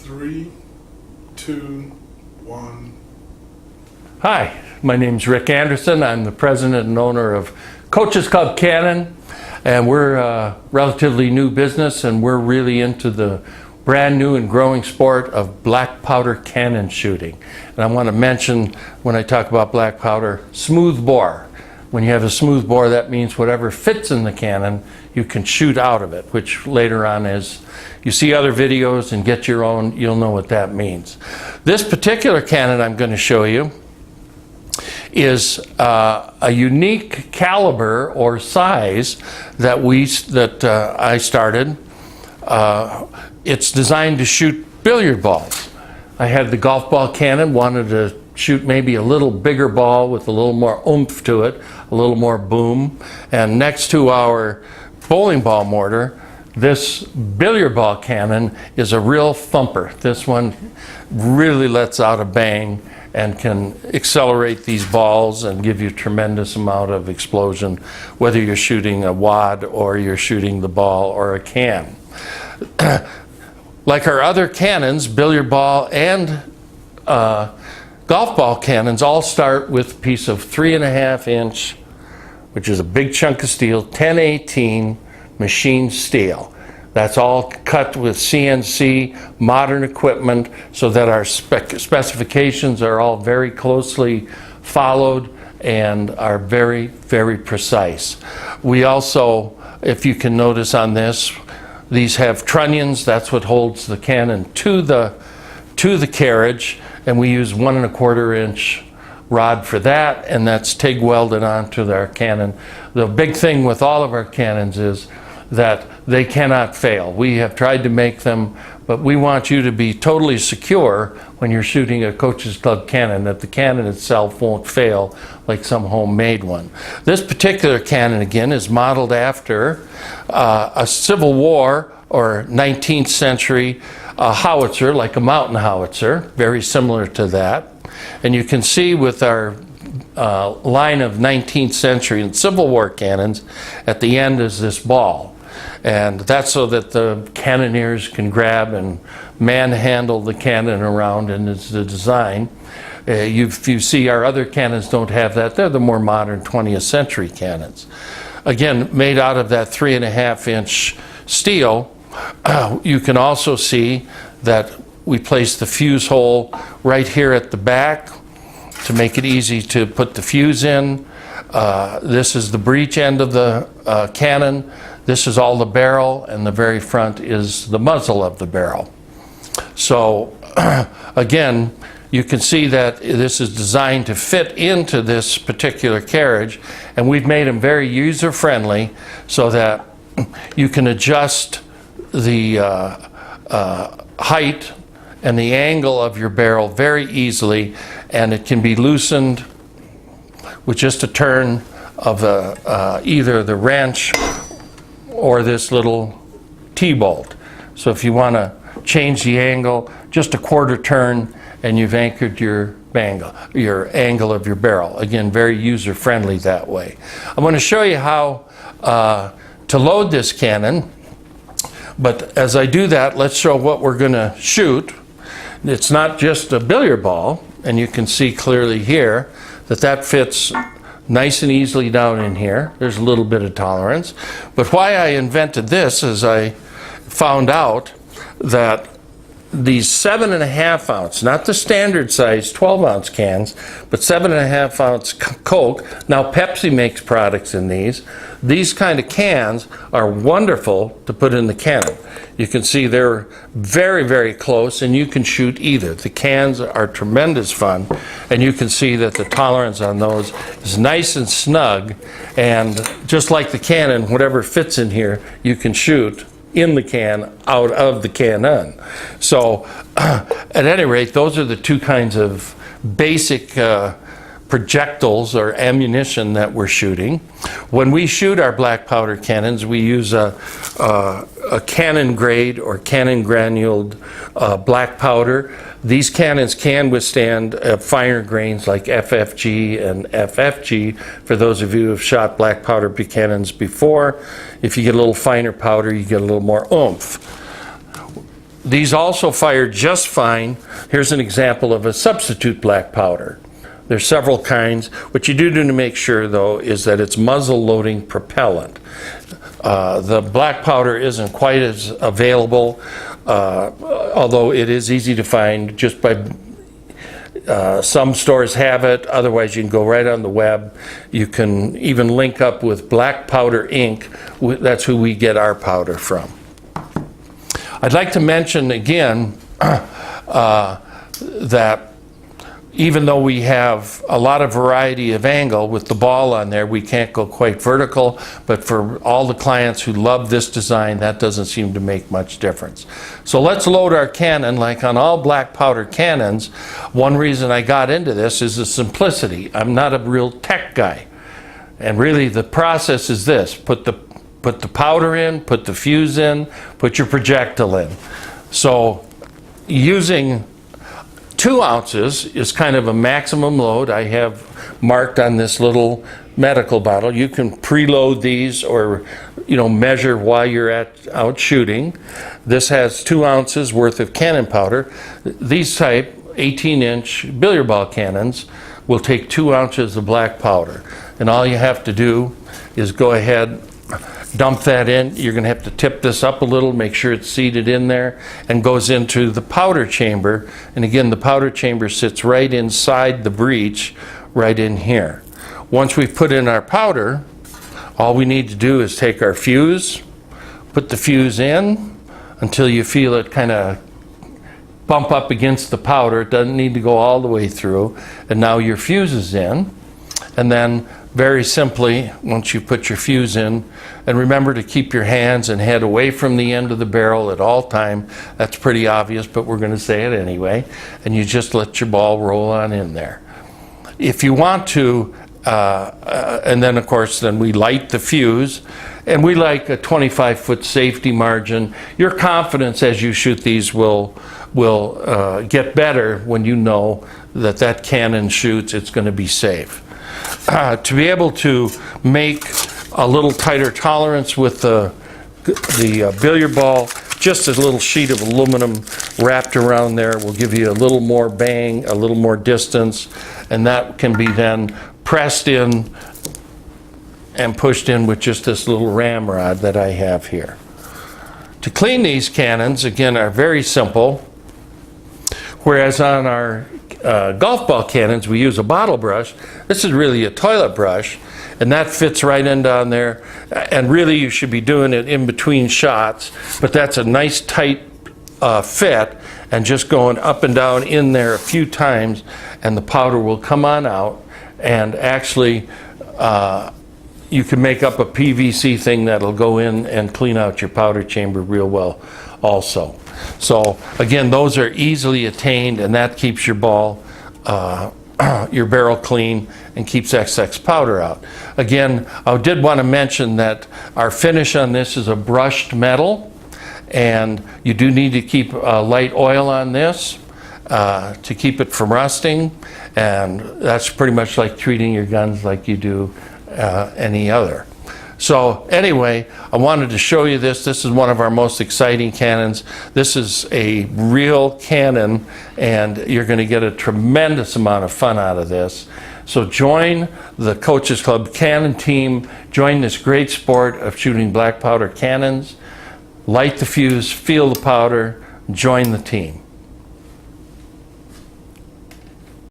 3, 2, 1. Hi, my name's Rick Anderson. I'm the president and owner of Coaches Club Cannon, and we're a relatively new business, and we're really into the brand new and growing sport of black powder cannon shooting. And I want to mention, when I talk about black powder, smooth bore. When you have a smooth bore, that means whatever fits in the cannon, you can shoot out of it, which later on, as you see other videos and get your own, you'll know what that means. This particular cannon I'm going to show you is a unique caliber or size that I started. It's designed to shoot billiard balls. I had the golf ball cannon, wanted to shoot maybe a little bigger ball with a little more oomph to it, a little more boom. And next to our bowling ball mortar, this billiard ball cannon is a real thumper. This one really lets out a bang and can accelerate these balls and give you a tremendous amount of explosion, whether you're shooting a wad or you're shooting the ball or a can. Like our other cannons, billiard ball and golf ball cannons all start with a piece of 3.5 inch, which is a big chunk of steel, 1018 machined steel. That's all cut with CNC, modern equipment, so that our specifications are all very closely followed and are very, very precise. We also, if you can notice on this, these have trunnions. That's what holds the cannon to the carriage, and we use 1.25 inch rod for that, and that's TIG welded onto our cannon. The big thing with all of our cannons is that they cannot fail. We have tried to make them, but we want you to be totally secure when you're shooting a Coaches Club cannon, that the cannon itself won't fail like some homemade one. This particular cannon, again, is modeled after a Civil War or 19th century howitzer, like a mountain howitzer, very similar to that. And you can see with our line of 19th century and Civil War cannons, at the end is this ball. And that's so that the cannoneers can grab and manhandle the cannon around, and it's the design. You see our other cannons don't have that. They're the more modern 20th century cannons. Again, made out of that 3.5 inch steel. You can also see that we place the fuse hole right here at the back to make it easy to put the fuse in. This is the breech end of the cannon. This is all the barrel, and the very front is the muzzle of the barrel. So again, you can see that this is designed to fit into this particular carriage, and we've made them very user-friendly so that you can adjust the height and the angle of your barrel very easily, and it can be loosened with just a turn of either the wrench or this little T-bolt. So if you want to change the angle, just a quarter turn, and you've anchored your angle of your barrel. Again, very user-friendly that way. I'm going to show you how to load this cannon, but as I do that, let's show what we're going to shoot. It's not just a billiard ball, and you can see clearly here that fits nice and easily down in here. There's a little bit of tolerance. But why I invented this is I found out that these 7.5 ounce, not the standard size 12 ounce cans, but 7.5 ounce Coke. Now Pepsi makes products in these. These kind of cans are wonderful to put in the cannon. You can see they're very, very close, and you can shoot either. The cans are tremendous fun, and you can see that the tolerance on those is nice and snug, and just like the cannon, whatever fits in here, you can shoot in the can, out of the cannon. So at any rate, those are the two kinds of basic projectiles or ammunition that we're shooting. When we shoot our black powder cannons, we use a cannon grade or cannon granuled black powder. These cannons can withstand finer grains like FFG and FFG. For those of you who have shot black powder cannons before, if you get a little finer powder, you get a little more oomph. These also fire just fine. Here's an example of a substitute black powder. There's several kinds. What you do to make sure, though, is that it's muzzle loading propellant. The black powder isn't quite as available, although it is easy to find just by some stores have it. Otherwise, you can go right on the web. You can even link up with Black Powder Inc. That's who we get our powder from. I'd like to mention again that even though we have a lot of variety of angle with the ball on there, we can't go quite vertical, but for all the clients who love this design, that doesn't seem to make much difference. So let's load our cannon. Like on all black powder cannons, one reason I got into this is the simplicity. I'm not a real tech guy. And really the process is this: put the powder in, put the fuse in, put your projectile in. So using 2 ounces is kind of a maximum load. I have marked on this little medical bottle. You can preload these or measure while you're out shooting. This has 2 ounces worth of cannon powder. These type 18-inch billiard ball cannons will take 2 ounces of black powder. And all you have to do is go ahead, dump that in. You're going to have to tip this up a little, make sure it's seated in there, and goes into the powder chamber. And again, the powder chamber sits right inside the breech, right in here. Once we've put in our powder, all we need to do is take our fuse, put the fuse in until you feel it kind of bump up against the powder. It doesn't need to go all the way through. And now your fuse is in. And then very simply, once you put your fuse in, and remember to keep your hands and head away from the end of the barrel at all time. That's pretty obvious, but we're going to say it anyway. And you just let your ball roll on in there. If you want to, and then of course, then we light the fuse, and we like a 25-foot safety margin. Your confidence as you shoot these will get better when you know that cannon shoots, it's going to be safe. To be able to make a little tighter tolerance with the billiard ball, just a little sheet of aluminum wrapped around there will give you a little more bang, a little more distance, and that can be then pressed in and pushed in with just this little ramrod that I have here. To clean these cannons, again, are very simple. Whereas on our golf ball cannons, we use a bottle brush. This is really a toilet brush, and that fits right in down there. And really, you should be doing it in between shots, but that's a nice tight fit, and just going up and down in there a few times, and the powder will come on out. And actually, you can make up a PVC thing that'll go in and clean out your powder chamber real well also. So again, those are easily attained, and that keeps your ball, your barrel clean and keeps excess powder out. Again, I did want to mention that our finish on this is a brushed metal, and you do need to keep light oil on this to keep it from rusting, and that's pretty much like treating your guns like you do any other. So anyway, I wanted to show you this. This is one of our most exciting cannons. This is a real cannon, and you're going to get a tremendous amount of fun out of this. So join the Coaches Club Cannon team. Join this great sport of shooting black powder cannons. Light the fuse, feel the powder, join the team.